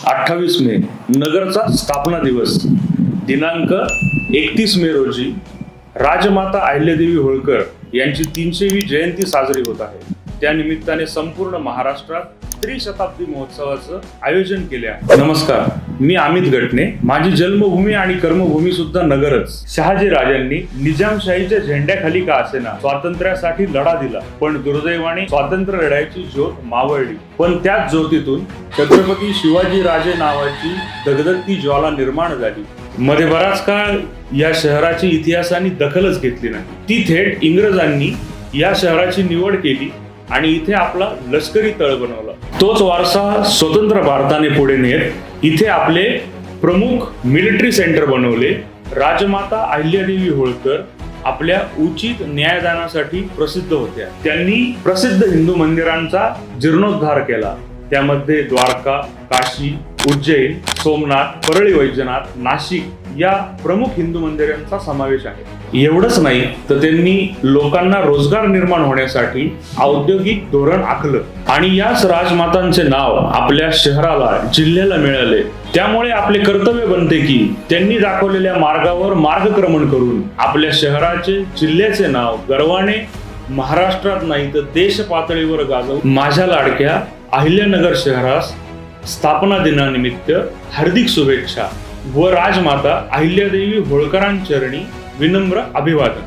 28 मे नगरचा स्थापना दिवस. दिनांक 31 मे रोजी राजमाता अहिल्यादेवी होळकर यांची 300वी जयंती साजरी होत आहे. त्या निमित्ताने संपूर्ण महाराष्ट्रात त्रिशताब्दी महोत्सवाचं आयोजन केले आहे. नमस्कार, मी अमित गटणे. माझी जन्मभूमी आणि कर्मभूमी सुद्धा नगरच. शहाजी राजांनी निजामशाहीच्या झेंड्याखाली का असेना स्वातंत्र्यासाठी लढा दिला, पण दुर्दैवाने स्वातंत्र्य लढ्याची ज्योत मावळली. पण त्याच ज्योतीतून छत्रपती शिवाजी राजे नावाची दगदगती ज्वाला निर्माण झाली. मध्ये बराच काळ या शहराची इतिहासाने दखलच घेतली नाही. ती थेट इंग्रजांनी या शहराची निवड केली आणि इथे आपला लष्करी तळ बनवला. तोच वारसा स्वतंत्र भारताने पुढे नेत इथे आपले प्रमुख मिलिटरी सेंटर बनवले. राजमाता अहिल्यादेवी होळकर आपल्या उचित न्यायदानासाठी प्रसिद्ध होत्या. त्यांनी प्रसिद्ध हिंदू मंदिरांचा जीर्णोद्धार केला. त्यामध्ये द्वारका, काशी, उज्जैन, सोमनाथ, परळी वैजनाथ, नाशिक या प्रमुख हिंदू मंदिरांचा समावेश आहे. एवढंच नाही तर त्यांनी लोकांना रोजगार निर्माण होण्यासाठी औद्योगिक धोरण आखलं आणि याच राजमातांचे नाव आपल्या शहराला, जिल्ह्याला मिळाले. त्यामुळे आपले कर्तव्य बनते की त्यांनी दाखवलेल्या मार्गावर मार्गक्रमण करून आपल्या शहराचे, जिल्ह्याचे नाव गर्वाने महाराष्ट्रात नाही तर देश पातळीवर गाजवू. माझ्या लाडक्या अहिल्यानगर शहरास स्थापना दिनानिमित्त हार्दिक शुभेच्छा व राजमाता अहिल्यादेवी होळकरांचरणी विनम्र अभिवादन.